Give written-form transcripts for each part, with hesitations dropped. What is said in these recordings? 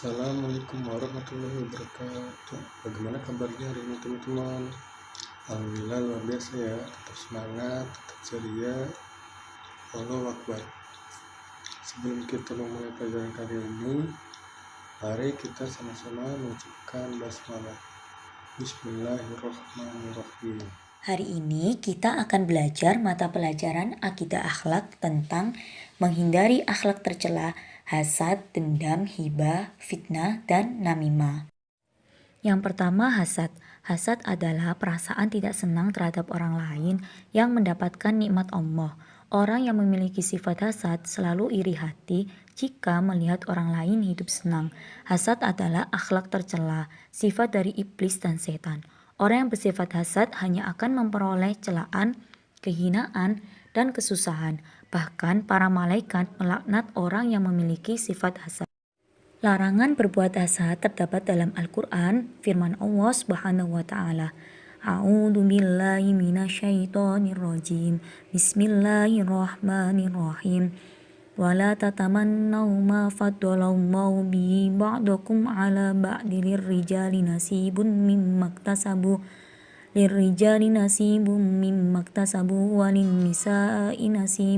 Assalamualaikum warahmatullahi wabarakatuh. Bagaimana kabarnya hari ini teman-teman? Alhamdulillah luar biasa ya. Tetap semangat, tetap ceria. Allahu Akbar. Sebelum kita memulai pelajaran kali ini, mari kita sama-sama mengucapkan basmalah. Bismillahirrahmanirrahim. Hari ini kita akan belajar mata pelajaran akidah akhlak tentang menghindari akhlak tercela, hasad, dendam, hibah, fitnah, dan namimah. Yang pertama, hasad. Hasad adalah perasaan tidak senang terhadap orang lain yang mendapatkan nikmat Allah. Orang yang memiliki sifat hasad selalu iri hati jika melihat orang lain hidup senang. Hasad adalah akhlak tercela, sifat dari iblis dan setan. Orang yang bersifat hasad hanya akan memperoleh celaan, kehinaan, dan kesusahan. Bahkan para malaikat melaknat orang yang memiliki sifat hasad. Larangan berbuat hasad terdapat dalam Al-Quran, firman Allah Subhanahu wa Ta'ala. A'udzu billahi minasyaitonir rajim. Bismillahirrahmanirrahim. Wala tatamannaw ma faddalallahu bihi ba'dakum ala ba'di lirrijali nasibun mimma iktasabu walin nisa'i nasibun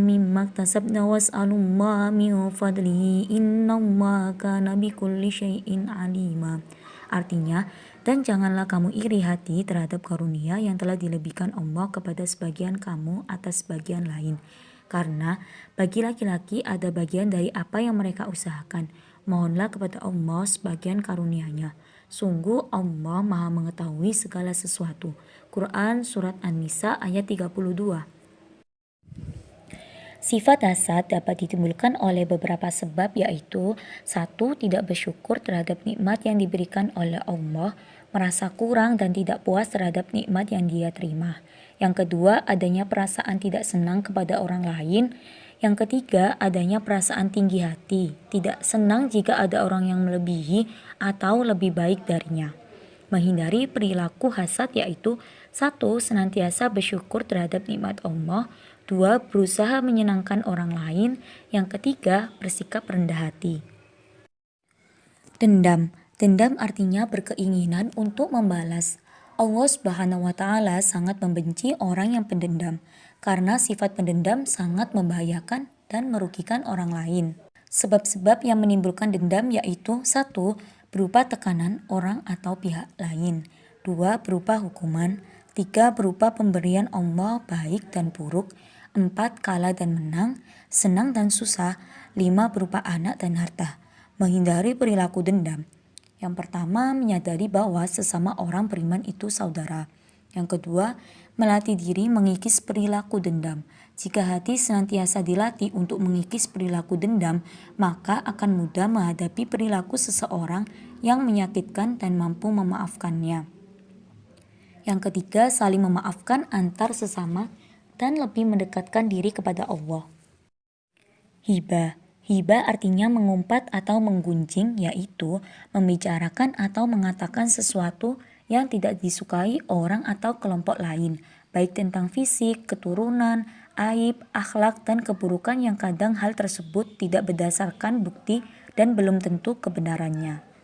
mimma iktasabna was'alullaha min fadlihi innallaha kana bikulli syai'in alima. Artinya, dan janganlah kamu iri hati terhadap karunia yang telah dilebihkan Allah kepada sebagian kamu atas sebagian lain. Karena bagi laki-laki ada bagian dari apa yang mereka usahakan. Mohonlah kepada Allah sebagian karunia-Nya. Sungguh Allah Maha mengetahui segala sesuatu. Quran Surat An-Nisa ayat 32. Sifat hasad dapat ditimbulkan oleh beberapa sebab, yaitu 1. Tidak bersyukur terhadap nikmat yang diberikan oleh Allah, merasa kurang dan tidak puas terhadap nikmat yang dia terima. Yang kedua, adanya perasaan tidak senang kepada orang lain. Yang ketiga, adanya perasaan tinggi hati, tidak senang jika ada orang yang melebihi atau lebih baik darinya. Menghindari perilaku hasad yaitu 1. Senantiasa bersyukur terhadap nikmat Allah. 2. Berusaha menyenangkan orang lain. Yang ketiga, bersikap rendah hati. Dendam. Dendam artinya berkeinginan untuk membalas. Allah Subhanahu wa Ta'ala sangat membenci orang yang pendendam, karena sifat pendendam sangat membahayakan dan merugikan orang lain. Sebab-sebab yang menimbulkan dendam yaitu 1. Berupa tekanan orang atau pihak lain. 2. Berupa hukuman. 3. Berupa pemberian Allah baik dan buruk. 4. Kalah dan menang, senang dan susah. 5. Berupa anak dan harta. Menghindari perilaku dendam. Yang pertama, menyadari bahwa sesama orang beriman itu saudara. Yang kedua, melatih diri mengikis perilaku dendam. Jika hati senantiasa dilatih untuk mengikis perilaku dendam, maka akan mudah menghadapi perilaku seseorang yang menyakitkan dan mampu memaafkannya. Yang ketiga, saling memaafkan antar sesama dan lebih mendekatkan diri kepada Allah. Hibah. Hibah artinya mengumpat atau menggunjing, yaitu membicarakan atau mengatakan sesuatu yang tidak disukai orang atau kelompok lain, baik tentang fisik, keturunan, aib, akhlak, dan keburukan yang kadang hal tersebut tidak berdasarkan bukti dan belum tentu kebenarannya.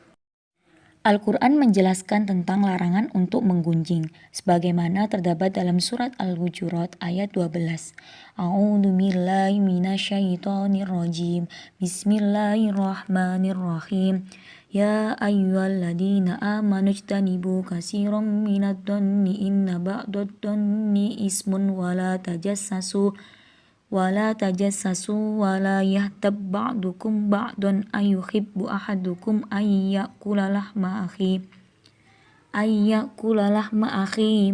Al-Quran menjelaskan tentang larangan untuk menggunjing, sebagaimana terdapat dalam surat Al-Hujurat ayat 12. A'udzu billahi minasyaitonir rajim. Bismillahirrahmanirrahim. Ya ayyuhalladzina amanu ijtanibu katsiran minadh dhanni inna ba'dadh dhanni ismun wala tajassasu wala yahtab ba'dukum ba'dan ayuhibbu ahadukum ayyakula lahma akhi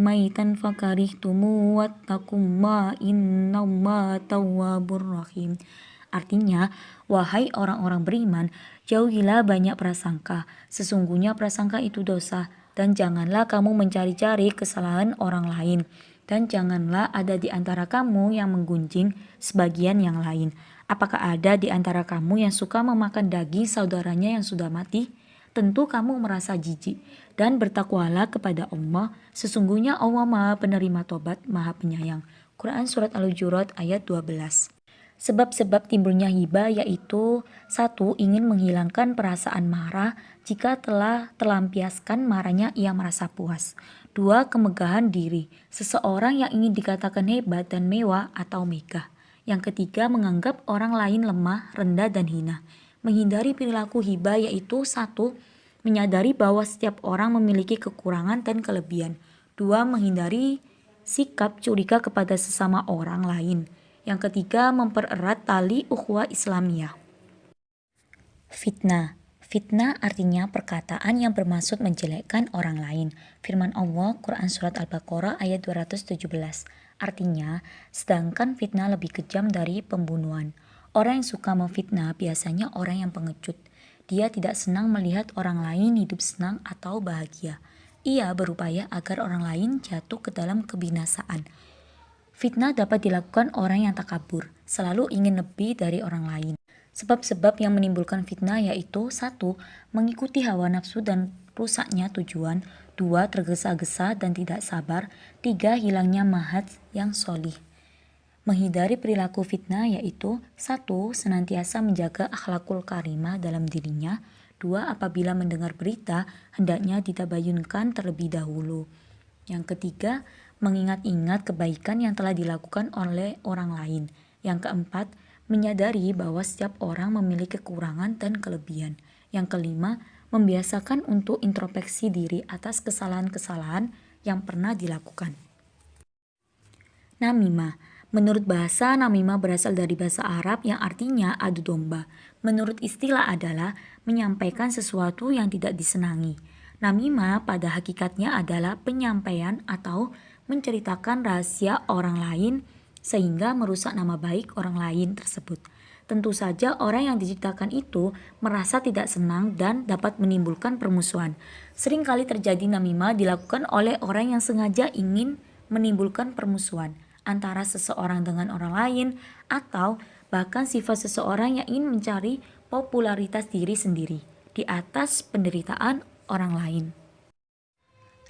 maitan fakarihtumu wattaqullaha innallaha tawwabur rahim. Artinya, wahai orang-orang beriman, jauhilah banyak prasangka. Sesungguhnya prasangka itu dosa, dan janganlah kamu mencari-cari kesalahan orang lain. Dan janganlah ada di antara kamu yang menggunjing sebagian yang lain. Apakah ada di antara kamu yang suka memakan daging saudaranya yang sudah mati? Tentu kamu merasa jijik. Dan bertakwalah kepada Allah. Sesungguhnya Allah Maha penerima tobat, Maha penyayang. Quran Surat Al-Hujurat ayat 12. Sebab-sebab timbulnya hibah yaitu: 1. Ingin menghilangkan perasaan marah. Jika telah terlampiaskan marahnya ia merasa puas. 2. Kemegahan diri. Seseorang yang ingin dikatakan hebat dan mewah atau megah. Yang ketiga, menganggap orang lain lemah, rendah, dan hina. Menghindari perilaku hibah yaitu: 1. Menyadari bahwa setiap orang memiliki kekurangan dan kelebihan. 2. Menghindari sikap curiga kepada sesama orang lain. Yang ketiga, mempererat tali ukhuwah Islamiyah. Fitnah. Fitnah artinya perkataan yang bermaksud menjelekkan orang lain. Firman Allah, Quran Surat Al-Baqarah ayat 217. Artinya, sedangkan fitnah lebih kejam dari pembunuhan. Orang yang suka memfitnah biasanya orang yang pengecut. Dia tidak senang melihat orang lain hidup senang atau bahagia. Ia berupaya agar orang lain jatuh ke dalam kebinasaan. Fitnah dapat dilakukan orang yang takabur, selalu ingin lebih dari orang lain. Sebab-sebab yang menimbulkan fitnah yaitu: 1. Mengikuti hawa nafsu dan rusaknya tujuan. 2. Tergesa-gesa dan tidak sabar. 3. Hilangnya mahad yang solih. Menghindari perilaku fitnah yaitu: 1. Senantiasa menjaga akhlakul karimah dalam dirinya. 2. Apabila mendengar berita, hendaknya ditabayunkan terlebih dahulu. Yang ketiga, mengingat-ingat kebaikan yang telah dilakukan oleh orang lain. Yang keempat, menyadari bahwa setiap orang memiliki kekurangan dan kelebihan. Yang kelima, membiasakan untuk introspeksi diri atas kesalahan-kesalahan yang pernah dilakukan. Namimah. Menurut bahasa, namimah berasal dari bahasa Arab yang artinya adu domba. Menurut istilah adalah menyampaikan sesuatu yang tidak disenangi. Namimah pada hakikatnya adalah penyampaian atau menceritakan rahasia orang lain sehingga merusak nama baik orang lain tersebut. Tentu saja orang yang diceritakan itu merasa tidak senang dan dapat menimbulkan permusuhan. Seringkali terjadi namimah dilakukan oleh orang yang sengaja ingin menimbulkan permusuhan antara seseorang dengan orang lain, atau bahkan sifat seseorang yang ingin mencari popularitas diri sendiri di atas penderitaan orang lain.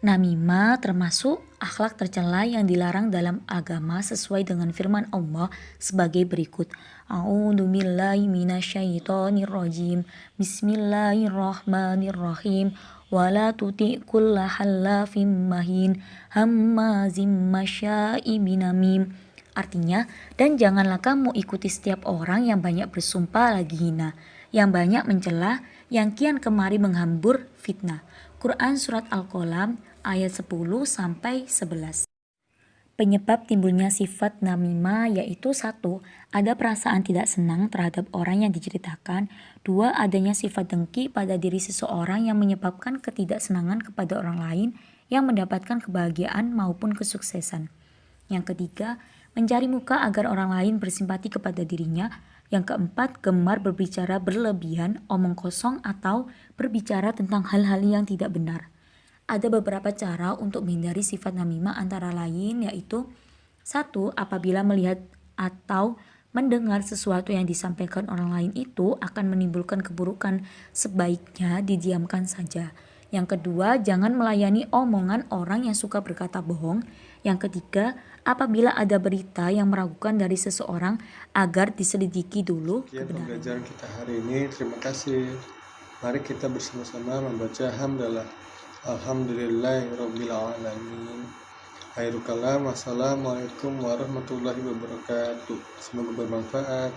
Namimah termasuk akhlak tercela yang dilarang dalam agama sesuai dengan firman Allah sebagai berikut. A'udzubillahi minasyaitonirrajim. Bismillahirrahmanirrahim. Wala tuti' kulla hallafim mahin hammazim masya'im binamim. Artinya, dan janganlah kamu ikuti setiap orang yang banyak bersumpah lagi hina, yang banyak mencela, yang kian kemari menghambur fitnah. Quran Surat Al-Qalam ayat 10-11. Penyebab timbulnya sifat namimah yaitu: 1. Ada perasaan tidak senang terhadap orang yang diceritakan. 2. Adanya sifat dengki pada diri seseorang yang menyebabkan ketidaksenangan kepada orang lain yang mendapatkan kebahagiaan maupun kesuksesan. Yang ketiga, mencari muka agar orang lain bersimpati kepada dirinya. Yang keempat, gemar berbicara berlebihan, omong kosong, atau berbicara tentang hal-hal yang tidak benar. Ada beberapa cara untuk menghindari sifat namimah antara lain yaitu: 1. Apabila melihat atau mendengar sesuatu yang disampaikan orang lain itu akan menimbulkan keburukan, sebaiknya didiamkan saja. Yang kedua, jangan melayani omongan orang yang suka berkata bohong. Yang ketiga, apabila ada berita yang meragukan dari seseorang, agar diselidiki dulu kebenarannya. Pembelajaran kita hari ini, terima kasih. Mari kita bersama-sama membaca hamdalah. Alhamdulillahirabbil alamin. Khairul kalam. Wassalamualaikum warahmatullahi wabarakatuh. Semoga bermanfaat.